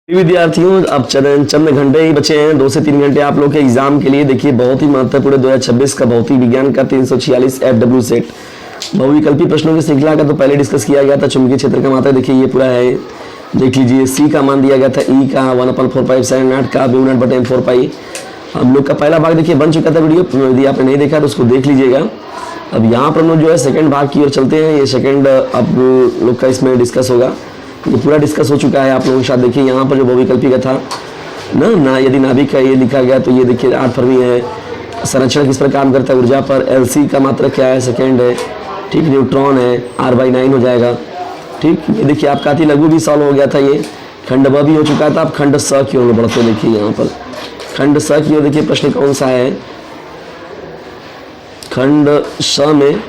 विद्यार्थियों अब चंद घंटे ही बचे हैं, 2 से 3 घंटे आप लोग के एग्जाम के लिए। देखिए बहुत ही महत्वपूर्ण 2026 का भौतिक विज्ञान का 346 FW सेट बहुविकल्पी प्रश्नों की श्रृंखला का तो पहले डिस्कस किया गया था। चुंबकीय क्षेत्र का मात्रा देखिए ये पूरा है, देख लीजिए। सी का मान दिया गया था ई का 1/4π/8 का μ0/4π। हम लोग का पहला भाग देखिए बन चुका था वीडियो, यदि आपने नहीं देखा तो उसको देख लीजिएगा। अब यहाँ पर हम लोग जो है सेकंड भाग की ओर चलते हैं। ये सेकंड अब लोग का इसमें डिस्कस होगा, ये पूरा डिस्कस हो चुका है आप लोगों के साथ। देखिए यहाँ पर जो बहुविकल्पी का था ना यदि नाभिक का ये लिखा गया तो ये देखिए 8 फर्मी है। संरक्षण किस पर काम करता है, ऊर्जा पर। एलसी का मात्रक क्या है, सेकेंड है, ठीक। न्यूट्रॉन है, R/9 हो जाएगा, ठीक। ये देखिए आपका अति लघु भी सॉल्व हो गया था, ये खंड ब भी हो चुका था। अब खंड स की ओर बढ़ते देखिए यहाँ पर खंड स की ओर देखिए प्रश्न कौन सा है। खंड स में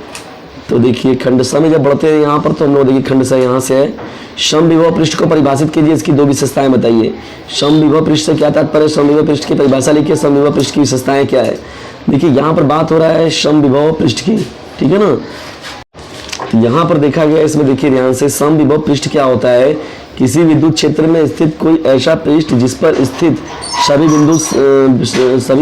तो देखिए खंड स में जब बढ़ते हैं यहाँ पर तो हम लोग देखिए खंड स यहाँ से है। समविभव पृष्ठ को परिभाषित कीजिए, इसकी 2 विशेषताएं बताइए। समविभव पृष्ठ से क्या तात्पर्य, समविभव पृष्ठ की परिभाषा लिखिए। समविभव पृष्ठ की विशेषताएं क्या है, देखिए यहाँ पर बात हो रहा है समविभव पृष्ठ की, ठीक है ना। तो यहाँ पर देखा गया, इसमें देखिए ध्यान से, समविभव पृष्ठ क्या होता है, किसी विद्युत क्षेत्र में स्थित कोई ऐसा पृष्ठ जिस पर स्थित सभी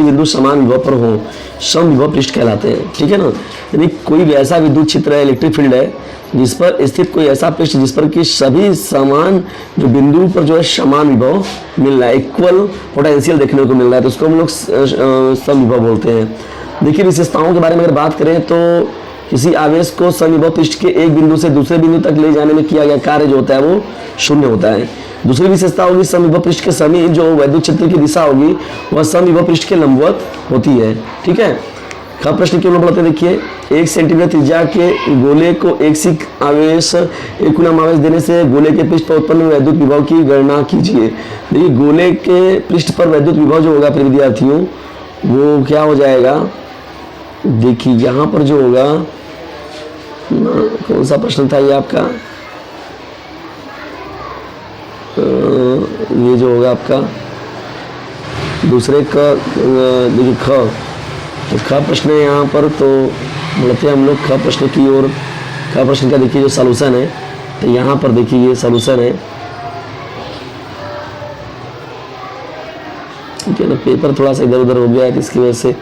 बिंदु समान विभव पर हो, समविभव पृष्ठ कहलाते हैं, ठीक है ना। यानी कोई भी ऐसा विद्युत क्षेत्र है, इलेक्ट्रिक फील्ड है, जिस पर स्थित कोई ऐसा पृष्ठ जिस पर कि सभी समान जो बिंदु पर जो है समान विभव मिल रहा है, इक्वल पोटेंशियल देखने को मिल रहा है, तो उसको हम लोग समविभव बोलते हैं। देखिए विशेषताओं के बारे में अगर बात करें तो किसी आवेश को समविभव पृष्ठ के एक बिंदु से दूसरे बिंदु तक ले जाने में किया गया कार्य जो होता है वो शून्य होता है। दूसरी विशेषता होगी समविभव पृष्ठ के समीप जो वैद्युत क्षेत्र की दिशा होगी वह समविभव पृष्ठ के लंबवत होती है, ठीक है। का प्रश्न क्यों बढ़ते देखिए, 1 सेंटीमीटर त्रिज्या के गोले को एक सिक आवेश 1 कूलम आवेश देने से गोले के पृष्ठ पर उत्पन्न वैद्युत विभव की गणना कीजिए। देखिए गोले के पृष्ठ पर वैद्युत विभव जो होगा प्रिय विद्यार्थियों वो क्या हो जाएगा, देखिए यहाँ पर जो होगा कौन सा प्रश्न था ये आपका, ये जो होगा आपका दूसरे का देखिए ख, तो ख प्रश्न है यहाँ पर। तो बढ़ते हैं हम लोग ख प्रश्न की ओर। ख प्रश्न का देखिए जो सॉल्यूशन है, तो यहाँ पर देखिए ये सॉल्यूशन है, ठीक है ना। पेपर थोड़ा सा इधर उधर हो गया है इसकी वजह से।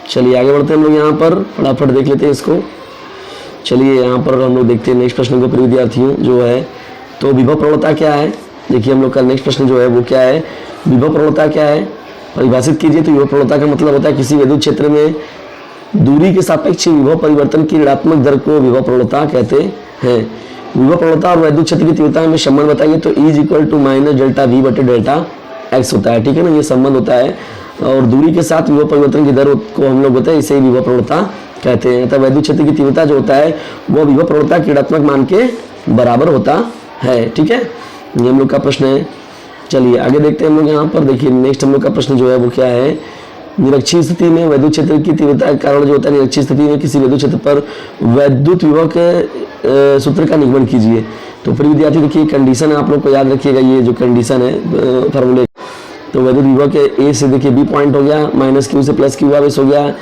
चलिए आगे बढ़ते हैं हम लोग यहाँ पर, फटाफट देख लेते हैं इसको। चलिए यहाँ पर हम लोग देखते हैं नेक्स्ट प्रश्न को प्रिय विद्यार्थियों जो है। तो विभव प्रवणता क्या है, देखिए हम लोग का नेक्स्ट प्रश्न जो है वो क्या है, विभव प्रवणता क्या है परिभाषित कीजिए। तो विभव प्रवणता का मतलब होता है किसी विद्युत क्षेत्र में दूरी के सापेक्ष विभव परिवर्तन की ऋणात्मक दर को विभव प्रवणता कहते हैं। विभव प्रवणता और वैद्युत क्षेत्र की तीव्रता में संबंध बताइए। तो E = -ΔV/ΔX होता है, ठीक है ना, ये संबंध होता है। और दूरी के साथ विभव परिवर्तन की दर को हम लोग बताए, इसे विभव प्रवणता कहते हैं। तब वैद्युत क्षेत्र की तीव्रता जो होता है वो विभव प्रवणता के ऋणात्मक मान के बराबर होता है, ठीक है। ये हम लोग का प्रश्न है। चलिए आगे देखते हैं हम लोग यहाँ पर। देखिए नेक्स्ट हम लोग का प्रश्न जो है वो क्या है, निरक्षीय स्थिति में वैद्युत क्षेत्र की तीव्रता के कारण जो होता है, निरक्षीय स्थिति में किसी वैद्युत क्षेत्र पर वैद्युत विभव के सूत्र का निगमन कीजिए। तो फिर विद्यार्थी देखिए कंडीशन है, आप लोग को याद रखिएगा, ये जो कंडीशन है फॉर्मूले, तो वैद्युत विभव के ए से देखिए बी पॉइंट हो गया, -q से +q आवेश हो गया,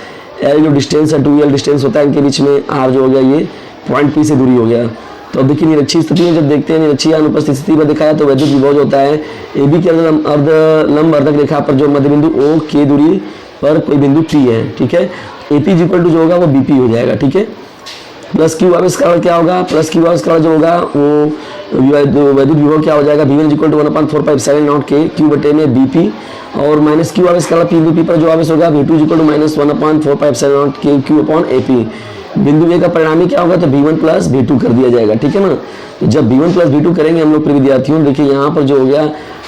एल जो डिस्टेंस है 2l डिस्टेंस होता है इनके बीच में, r जो हो गया ये पॉइंट P से दूरी हो गया। तो अब देखिए निरक्षीय स्थिति में जब देखते हैं निरक्षीय अनुपस्थित स्थिति पर दिखाया तो वैद्युत विभव जो होता है ए बी के लंब अर्धक रेखा पर जो मध्य बिंदु O के दूरी पर कोई बिंदु P है, ठीक है। AP जो होगा वो BP हो जाएगा, ठीक है। +q आवेश कारण क्या होगा, +q आवेश कारण जो होगा वो वैद्युत विभव क्या हो जाएगा, V1 = 1/4π/0 के q में BP, और -q आवेश कारण P पर जो आवेश होगा V2 = -1/4π/0 के q/AP। बिंदु ए का परिणामी क्या होगा, तो V1 + V2 कर दिया जाएगा, ठीक है ना। तो जब V1 + V2 करेंगे हम लोग प्रिय विद्यार्थियों, देखिए यहाँ पर जो हो गया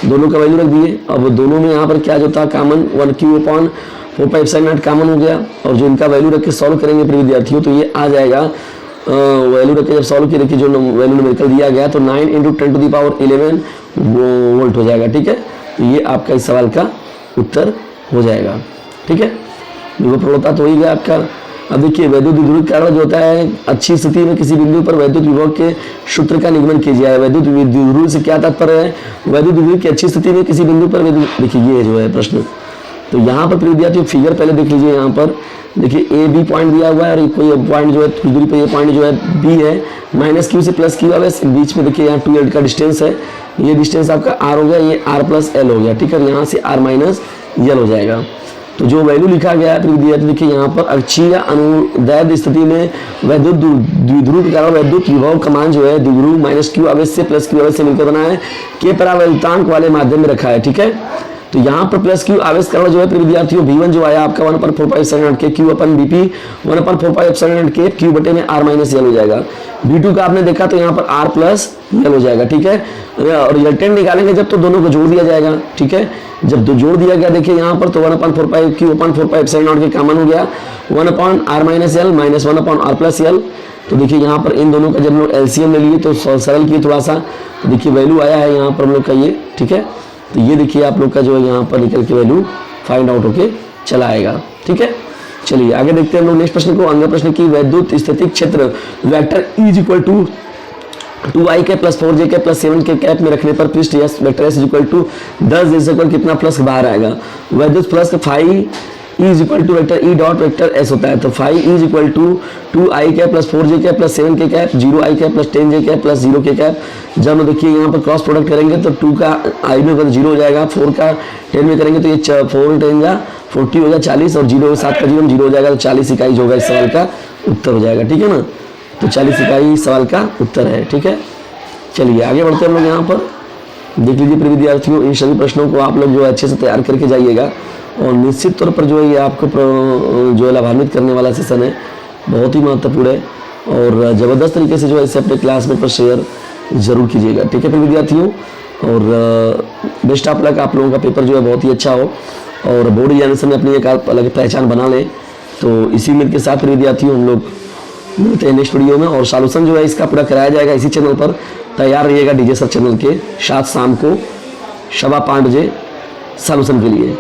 दोनों का वैल्यू रख दिए। अब दोनों में यहाँ पर क्या जो था कॉमन 1q/4π/0 कॉमन हो गया, और जो इनका वैल्यू रख के सॉल्व करेंगे प्रिय विद्यार्थियों तो ये आ जाएगा वैल्यू रख के जब सॉल्व किए देखिए जो वैल्यू न्यूमेरिकल दिया गया तो 9 × 10⁻11 वोल्ट हो जाएगा, ठीक है। तो ये आपका इस सवाल का उत्तर हो जाएगा, ठीक है। विभव प्रवणता तो हो ही गया आपका। अब देखिए वैद्युत विध्रुवी कारण जो होता है, अच्छी स्थिति में किसी बिंदु पर वैद्युत विभव के सूत्र का निगमन कीजिए। वैद्युत विध्रुवी से क्या तात्पर्य है, वैद्युत विध्रुवी की अच्छी स्थिति में किसी बिंदु पर देखिए ये जो है प्रश्न तो यहाँ पर प्रिय विद्यार्थियों फिगर पहले देख लीजिए। यहाँ पर देखिए ए बी पॉइंट दिया हुआ है और कोई पॉइंट जो है थोड़ी दूरी पर ये पॉइंट जो है बी है, माइनस क्यू से प्लस क्यू है, बीच में देखिए यहाँ 2l का डिस्टेंस है, ये डिस्टेंस आपका r हो गया, ये r प्लस एल हो गया, ठीक है। यहाँ से r माइनस एल हो जाएगा। तो जो वैल्यू लिखा गया है प्रिय विद्यार्थी देखिए यहाँ पर अक्षीय अनुदैर्ध्य स्थिति में वैद्युत द्विध्रुव के कारण वैद्युत विभव का मान जो है द्विध्रुव माइनस क्यू आवेश से प्लस क्यू आवेश से मिलकर बना है, के परावर्तांक वाले माध्यम में रखा है, ठीक है। तो यहाँ पर प्लस क्यू आवेश कारण जो है प्रिय विद्यार्थियों V1 जो आया आपका 1/4 के क्यू अपन BP 1/4 के क्यू बटे में r माइनस एल हो जाएगा। V2 का आपने देखा तो यहाँ पर r प्लस एल हो जाएगा, ठीक है। और रिजल्टेंट निकालेंगे जब तो दोनों को जोड़ दिया जाएगा, ठीक है। जब दो जोड़ दिया गया देखिए यहाँ पर तो 1/4 क्यू 1/4 के कॉमन हो गया 1/r minus L minus 1/r plus L. तो देखिए यहाँ पर इन दोनों का जब हम लोग एलसीएम ले लिए तो सरल किए थोड़ा सा, तो देखिए वैल्यू आया है यहाँ पर हम लोग का ये, ठीक है। तो ये देखिए आप लोग का जो है यहाँ पर निकल के वैल्यू फाइंड आउट होके चला आएगा, ठीक है। चलिए आगे देखते हैं हम लोग नेक्स्ट प्रश्न को। अगला प्रश्न की वैद्युत स्थितिक क्षेत्र vector E is equal to 2i के प्लस 4j के प्लस 7 के कैप में रखने पर पृष्ठ S vector S equal to 10 जैसे पर कितना फ्लक्स बाहर आएगा। वैद्युत flux phi E is equal to vector E dot vector S होता है। तो phi E is equal to 2i के प्लस 4j के प्लस 7 के कैप 0i के प्लस 10j के प्लस 0 के कैप। जब हम देखिए यहाँ पर क्रॉस प्रोडक्ट करेंगे तो 2 का i में 0 हो जाएगा, 4 का 10 में करेंगे तो ये 4 10 जा 40 हो जाएगा 40 और 0 7 का 0 हो जाएगा, तो 40 इकाई जो होगा इस सवाल का उत्तर हो जाएगा, ठीक है ना। तो 40 इकाई सवाल का उत्तर है, ठीक है। चलिए आगे बढ़ते हैं हम लोग। यहाँ पर देख लीजिए प्रिय विद्यार्थियों, इन सभी प्रश्नों को आप लोग जो है अच्छे से तैयार करके जाइएगा और निश्चित तौर पर जो है ये आपको जो है लाभान्वित करने वाला सेशन है, बहुत ही महत्वपूर्ण है और ज़बरदस्त तरीके से जो है इसे अपने क्लासमेट पर शेयर ज़रूर कीजिएगा, ठीक है प्रिय विद्यार्थियों। और बेस्ट ऑफ लक, आप लोगों का पेपर जो है बहुत ही अच्छा हो और बोर्ड एग्जामिनेशन में अपनी एक अलग पहचान बना लें। तो इसी उम्मीद के साथ प्रिय विद्यार्थियों हम लोग मिलते हैं नेक्स्ट वीडियो में और सॉल्यूशन जो है इसका पूरा कराया जाएगा इसी चैनल पर। तैयार रहिएगा डीजे सर चैनल के साथ शाम को 5:15 बजे सॉल्यूशन के लिए।